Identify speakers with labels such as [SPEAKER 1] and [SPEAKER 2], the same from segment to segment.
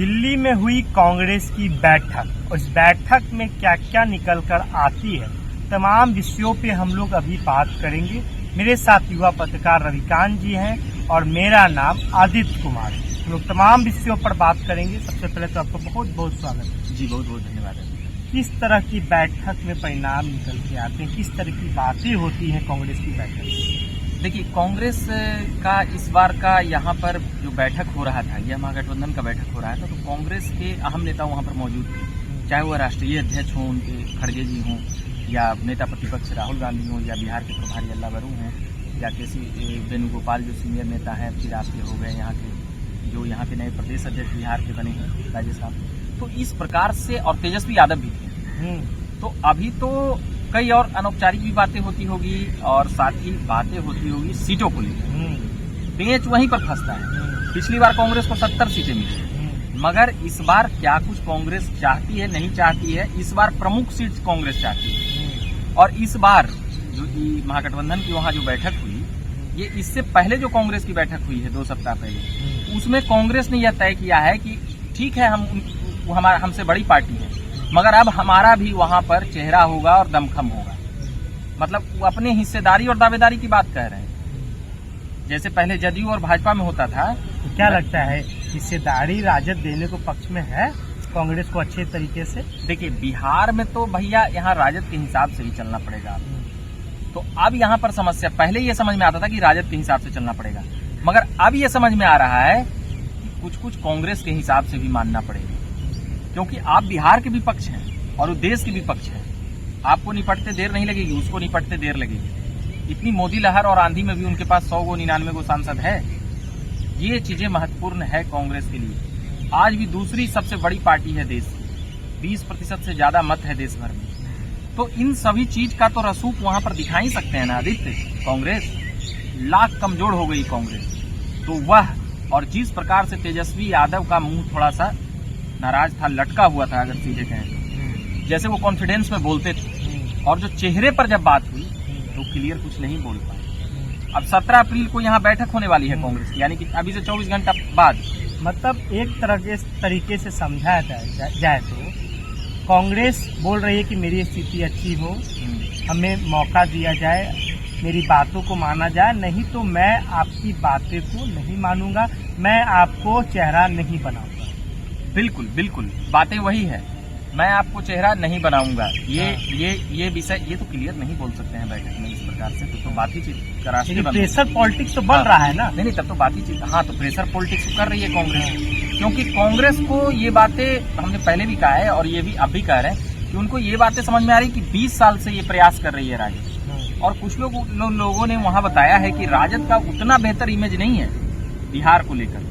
[SPEAKER 1] दिल्ली में हुई कांग्रेस की बैठक, उस बैठक में क्या क्या निकल कर आती है, तमाम विषयों पे हम लोग अभी बात करेंगे। मेरे साथ युवा पत्रकार रविकांत जी हैं और मेरा नाम आदित्य कुमार है। हम लोग तमाम विषयों पर बात करेंगे। सबसे पहले तो आपको बहुत बहुत स्वागत है।
[SPEAKER 2] जी, बहुत बहुत धन्यवाद है।
[SPEAKER 1] किस तरह की बैठक में परिणाम निकल के आते हैं, किस तरह की बातें होती हैं कांग्रेस की बैठक में?
[SPEAKER 2] देखिए, कांग्रेस का इस बार का यहाँ पर जो बैठक हो रहा था, यह महागठबंधन का बैठक हो रहा था, तो कांग्रेस के अहम नेता वहाँ पर मौजूद थे, चाहे वह राष्ट्रीय अध्यक्ष हों, उनके खड़गे जी हों, या नेता प्रतिपक्ष राहुल गांधी हों, या बिहार के प्रभारी अल्लाह वरू हों, या किसी वेणुगोपाल जो सीनियर नेता हैं, फिर आपके हो गए यहाँ के जो यहाँ के नए प्रदेश अध्यक्ष बिहार के बने हैं राजस्थान। तो इस प्रकार से, और तेजस्वी यादव भी थे। तो अभी तो कई और अनौपचारिक भी बातें होती होगी और साथ ही बातें होती होगी सीटों को लेकर। पेंच वहीं पर फंसता है। पिछली बार कांग्रेस को 70 सीटें मिली, मगर इस बार क्या कुछ कांग्रेस चाहती है, नहीं चाहती है। इस बार प्रमुख सीट कांग्रेस चाहती है। और इस बार जो महागठबंधन की वहाँ जो बैठक हुई, ये इससे पहले जो कांग्रेस की बैठक हुई है 2 सप्ताह पहले, उसमें कांग्रेस ने यह तय किया है कि ठीक है, हमसे बड़ी पार्टी है, मगर अब हमारा भी वहां पर चेहरा होगा और दमखम होगा। मतलब वो अपने हिस्सेदारी और दावेदारी की बात कह रहे हैं, जैसे पहले जदयू और भाजपा में होता था।
[SPEAKER 1] तो क्या लगता है, हिस्सेदारी राजद देने को पक्ष में है कांग्रेस को अच्छे तरीके से?
[SPEAKER 2] देखिए, बिहार में तो भैया यहाँ राजद के हिसाब से ही चलना पड़ेगा। तो अब यहाँ पर समस्या, पहले ये समझ में आता था कि राजद के हिसाब से चलना पड़ेगा, मगर अब ये समझ में आ रहा है कि कुछ कुछ कांग्रेस के हिसाब से भी मानना पड़ेगा, क्योंकि आप बिहार के भी पक्ष हैं और वो देश के भी पक्ष हैं। आपको निपटते देर नहीं लगेगी, उसको निपटते देर लगेगी। इतनी मोदी लहर और आंधी में भी उनके पास 100 गो 99 गो सांसद है। ये चीजें महत्वपूर्ण है कांग्रेस के लिए। आज भी दूसरी सबसे बड़ी पार्टी है देश की, 20% से ज्यादा मत है देश भर में। तो इन सभी चीज का तो रसूख वहां पर दिखा ही सकते हैं ना आदित्य। कांग्रेस लाख कमजोर हो गई कांग्रेस। तो वह, और जिस प्रकार से तेजस्वी यादव का मुंह थोड़ा सा नाराज था, लटका हुआ था, अगर सीधे कहें, जैसे वो कॉन्फिडेंस में बोलते थे, और जो चेहरे पर जब बात हुई तो क्लियर कुछ नहीं बोल पाए। अब 17 अप्रैल को यहाँ बैठक होने वाली है कांग्रेस की, यानी कि अभी से 24 घंटा बाद।
[SPEAKER 1] मतलब एक तरह के तरीके से समझाया जाए तो कांग्रेस बोल रही है कि मेरी स्थिति अच्छी हो, हमें मौका दिया जाए, मेरी बातों को माना जाए, नहीं तो मैं आपकी बातें को नहीं मानूंगा, मैं आपको चेहरा नहीं बनाऊंगा।
[SPEAKER 2] बिल्कुल बिल्कुल, बातें वही है, मैं आपको चेहरा नहीं बनाऊंगा। ये विषय ये तो क्लियर नहीं बोल सकते हैं बैठक में इस प्रकार से। तो बातचीत का रास्ते
[SPEAKER 1] प्रेशर पॉलिटिक्स तो बन रहा है ना।
[SPEAKER 2] नहीं, तब तो बातचीत, हाँ, तो प्रेशर पॉलिटिक्स कर रही है कांग्रेस, क्योंकि कांग्रेस को ये बातें हमने पहले भी कहा है और ये भी अब भी कह रहे हैं कि उनको ये बातें समझ में आ रही कि 20 साल से ये प्रयास कर रही है राजद। और कुछ लोगों ने वहां बताया है कि राजद का उतना बेहतर इमेज नहीं है बिहार को लेकर,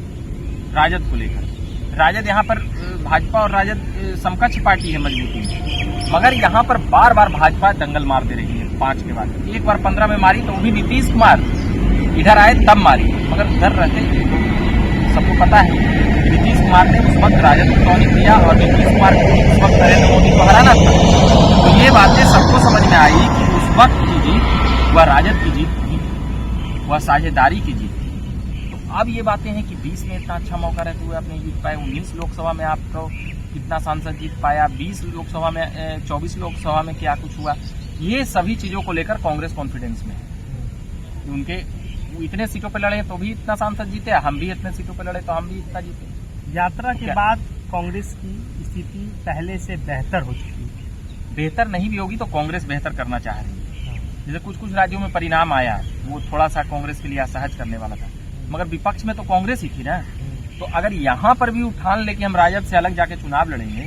[SPEAKER 2] राजद को लेकर। राजद यहाँ पर भाजपा और राजद समकक्ष पार्टी है मजबूती में, मगर यहाँ पर बार बार भाजपा दंगल मार दे रही है 5 के बाद। एक बार 15 में मारी, तो वो भी नीतीश कुमार इधर आए तब मारी, मगर उधर रहते सबको पता है नीतीश कुमार ने उस वक्त राजद को टॉनिक दिया और नीतीश कुमार को उस वक्त नरेंद्र मोदी को हराना था। तो ये बातें सबको समझ में आई कि उस वक्त की जीत वह राजद की जीत नहीं, वह साझेदारी की जीत। अब ये बातें हैं कि 20 में इतना अच्छा मौका रहते हुए आपने जीत पाए, 19 लोकसभा में आपको कितना सांसद जीत पाया, 20 लोकसभा में 24 लोकसभा में क्या कुछ हुआ। ये सभी चीजों को लेकर कांग्रेस कॉन्फिडेंस में है। उनके इतने सीटों पर लड़े तो भी इतना सांसद जीते, हम भी इतने सीटों पर लड़े तो हम भी इतना जीते।
[SPEAKER 1] यात्रा के बाद कांग्रेस की स्थिति पहले से बेहतर हो चुकी है।
[SPEAKER 2] बेहतर नहीं भी होगी तो कांग्रेस बेहतर करना चाह रही है। जैसे कुछ कुछ राज्यों में परिणाम आया, वो थोड़ा सा कांग्रेस के लिए असहज करने वाला था, मगर विपक्ष में तो कांग्रेस ही थी ना। तो अगर यहाँ पर भी उठान लेके हम राजद से अलग जाके चुनाव लड़ेंगे,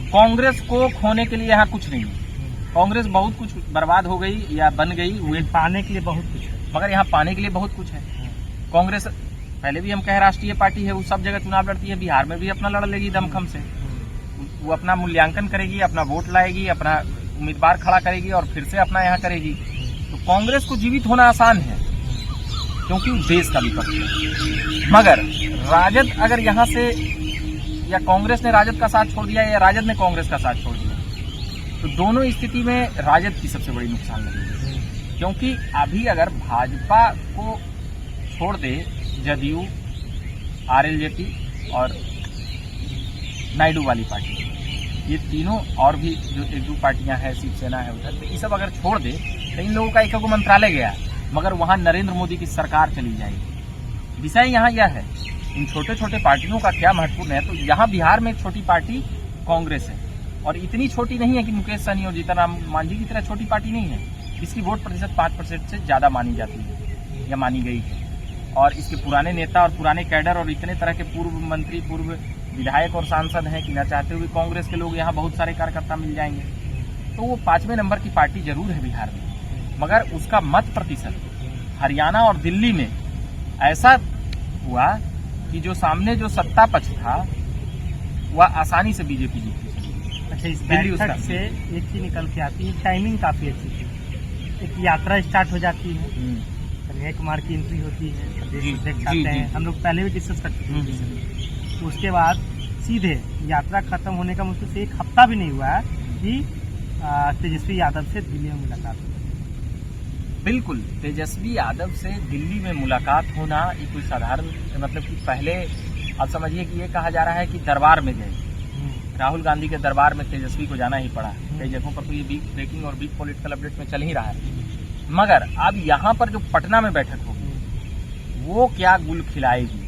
[SPEAKER 2] कांग्रेस को खोने के लिए यहाँ कुछ नहीं है। कांग्रेस बहुत कुछ बर्बाद हो गई या बन गई, हुए
[SPEAKER 1] पाने के लिए बहुत कुछ है,
[SPEAKER 2] मगर यहाँ पाने के लिए बहुत कुछ है। कांग्रेस पहले भी हम कहे राष्ट्रीय पार्टी है, वो सब जगह चुनाव लड़ती है, बिहार में भी अपना लड़ लेगी दमखम से। वो अपना मूल्यांकन करेगी, अपना वोट लाएगी, अपना उम्मीदवार खड़ा करेगी और फिर से अपना यहाँ करेगी। तो कांग्रेस को जीवित होना आसान है, क्योंकि देश का विपक्ष है। मगर राजद अगर यहाँ से, या कांग्रेस ने राजद का साथ छोड़ दिया या राजद ने कांग्रेस का साथ छोड़ दिया, तो दोनों स्थिति में राजद की सबसे बड़ी नुकसान लगेगी। क्योंकि अभी अगर भाजपा को छोड़ दे जदयू, आरएलजेपी और नायडू वाली पार्टी, ये तीनों और भी जो एक दो पार्टियां हैं, शिवसेना है उधर, तो ये सब अगर छोड़ दे तो इन लोगों का एक मंत्रालय गया, मगर वहाँ नरेंद्र मोदी की सरकार चली जाएगी। विषय यहाँ यह है, इन छोटे छोटे पार्टियों का क्या महत्वपूर्ण है। तो यहाँ बिहार में एक छोटी पार्टी कांग्रेस है, और इतनी छोटी नहीं है कि मुकेश सहनी और जीतनराम मांझी की तरह छोटी पार्टी नहीं है। इसकी वोट प्रतिशत 5% से ज़्यादा मानी जाती है या मानी गई है, और इसके पुराने नेता और पुराने कैडर और इतने तरह के पूर्व मंत्री, पूर्व विधायक और सांसद हैं कि न चाहते हुए कांग्रेस के लोग यहाँ बहुत सारे कार्यकर्ता मिल जाएंगे। तो वो 5वें नंबर की पार्टी जरूर है बिहार में, मगर उसका मत प्रतिशत हरियाणा और दिल्ली में ऐसा हुआ कि जो सामने जो सत्ता पक्ष था वह आसानी से बीजेपी जीती।
[SPEAKER 1] अच्छा, इस बैठक से एक चीज निकल के आती है, टाइमिंग काफी अच्छी थी। एक यात्रा स्टार्ट हो जाती है, कन्हैया कुमार की एंट्री होती है, प्रदेश अध्यक्ष आते हैं, हम लोग पहले भी डिस्कस कर चुके हैं। उसके बाद सीधे यात्रा खत्म होने का मुश्किल से एक हफ्ता भी नहीं हुआ है कि तेजस्वी यादव से दिल्ली में मुलाकात हुई।
[SPEAKER 2] बिल्कुल, तेजस्वी यादव से दिल्ली में मुलाकात होना ये कोई साधारण, मतलब कि पहले आप समझिए कि ये कहा जा रहा है कि दरबार में गए, राहुल गांधी के दरबार में तेजस्वी को जाना ही पड़ा। कई जगहों पर तो ये बिग ब्रेकिंग और बिग पॉलिटिकल अपडेट में चल ही रहा है। मगर अब यहाँ पर जो पटना में बैठक होगी वो क्या गुल खिलाएगी,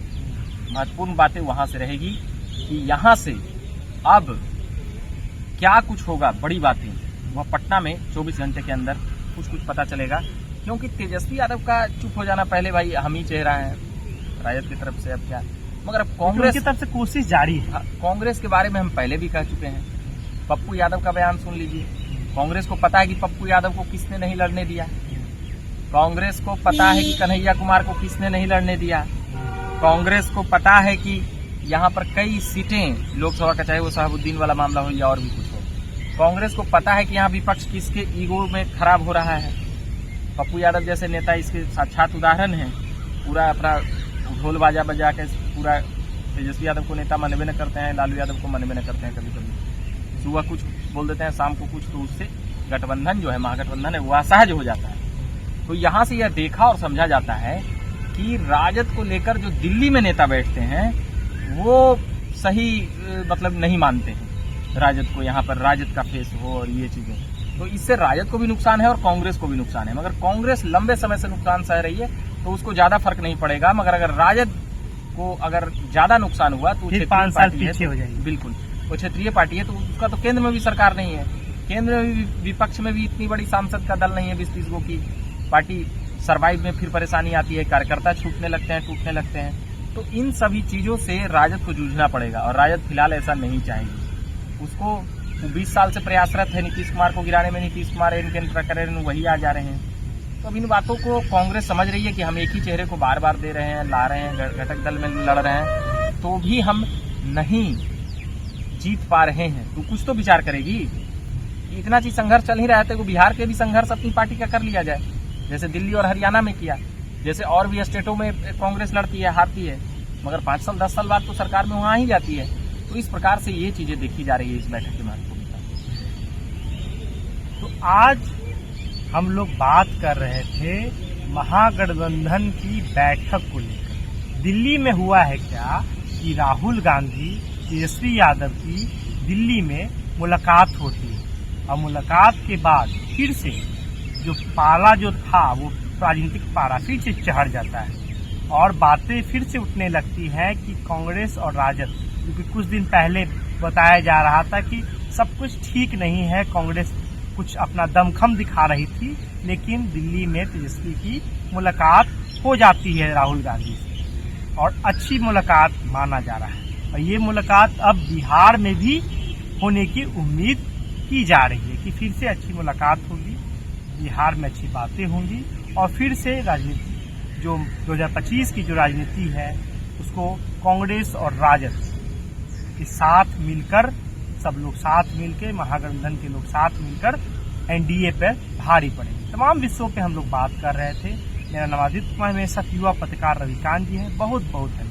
[SPEAKER 2] महत्वपूर्ण बातें वहां से रहेगी कि यहाँ से अब क्या कुछ होगा, बड़ी बातें वह पटना में 24 घंटे के अंदर कुछ पता चलेगा। क्योंकि तेजस्वी यादव का चुप हो जाना, पहले भाई हम ही चेहरा है राजद की तरफ से, अब क्या, मगर अब कांग्रेस की तरफ से कोशिश जारी है। कांग्रेस के बारे में हम पहले भी कह चुके हैं, पप्पू यादव का बयान सुन लीजिए। कांग्रेस को पता है कि पप्पू यादव को किसने नहीं लड़ने दिया, कांग्रेस को पता है कि कन्हैया कुमार को किसने नहीं लड़ने दिया, कांग्रेस को पता है कि यहाँ पर कई सीटें लोकसभा का, चाहे वो शहाबुद्दीन वाला मामला हो या और भी कुछ हो, कांग्रेस को पता है कि यहाँ विपक्ष किसके ईगो में खराब हो रहा है। पप्पू यादव जैसे नेता इसके साक्षात उदाहरण हैं। पूरा अपना ढोल बाजा बजा के पूरा तेजस्वी यादव को नेता मानवे न करते हैं, लालू यादव को मानवे न करते हैं। कभी कभी सुबह कुछ बोल देते हैं, शाम को कुछ, तो उससे गठबंधन जो है, महागठबंधन है, वो असहज हो जाता है। तो यहाँ से यह देखा और समझा जाता है कि राजद को लेकर जो दिल्ली में नेता बैठते हैं वो सही मतलब नहीं मानते हैं राजद को, यहाँ पर राजद का फेस हो और ये चीजें, तो इससे राजद को भी नुकसान है और कांग्रेस को भी नुकसान है। मगर कांग्रेस लंबे समय से नुकसान सह रही है तो उसको ज्यादा फर्क नहीं पड़ेगा, मगर अगर राजद को अगर ज्यादा नुकसान हुआ तो 5 साल पीछे हो जाएगी। बिल्कुल, वो क्षेत्रीय पार्टी है तो उसका तो केंद्र में भी सरकार नहीं है, केंद्र में भी विपक्ष में भी इतनी बड़ी सांसद का दल नहीं है 20-30 गो की पार्टी सरवाइव में, फिर परेशानी आती है, कार्यकर्ता छूटने लगते हैं, टूटने लगते हैं। तो इन सभी चीजों से राजद को जूझना पड़ेगा और राजद फिलहाल ऐसा नहीं चाहेगी। उसको 20 साल से प्रयासरत है नीतीश कुमार को गिराने में, नीतीश कुमार इनके करें वही आ जा रहे हैं। तो अब इन बातों को कांग्रेस समझ रही है कि हम एक ही चेहरे को बार बार दे रहे हैं, ला रहे हैं, घटक दल में लड़ रहे हैं, तो भी हम नहीं जीत पा रहे हैं। तो कुछ तो विचार करेगी। इतना चीज संघर्ष चल ही रहा है तो बिहार के भी संघर्ष अपनी पार्टी का कर लिया जाए, जैसे दिल्ली और हरियाणा में किया, जैसे और भी स्टेटों में कांग्रेस लड़ती है, हारती है, मगर 5 साल 10 साल बाद तो सरकार में वहां ही जाती है। तो इस प्रकार से ये चीजें देखी जा रही है इस बैठक के महत्वपूर्णता।
[SPEAKER 1] तो आज हम लोग बात कर रहे थे महागठबंधन की बैठक को लेकर। दिल्ली में हुआ है क्या कि राहुल गांधी, तेजस्वी यादव की दिल्ली में मुलाकात होती है और मुलाकात के बाद फिर से जो पाला जो था वो राजनीतिक पारा फिर से चढ़ जाता है और बातें फिर से उठने लगती हैं कि कांग्रेस और राजद, क्योंकि कुछ दिन पहले बताया जा रहा था कि सब कुछ ठीक नहीं है, कांग्रेस कुछ अपना दमखम दिखा रही थी, लेकिन दिल्ली में तेजस्वी की मुलाकात हो जाती है राहुल गांधी से और अच्छी मुलाकात माना जा रहा है। और ये मुलाकात अब बिहार में भी होने की उम्मीद की जा रही है कि फिर से अच्छी मुलाकात होगी, बिहार में अच्छी बातें होंगी और फिर से राजनीति जो 2025 की जो राजनीति है उसको कांग्रेस और राजद के साथ मिलकर, सब लोग साथ मिलकर, महागठबंधन के लोग साथ मिलकर एनडीए पर भारी पड़ेंगे। तमाम विषयों पे हम लोग बात कर रहे थे। मेरा नाम आदित्य कुमार, मेरे साथ युवा पत्रकार रविकांत जी हैं। बहुत बहुत धन्यवाद।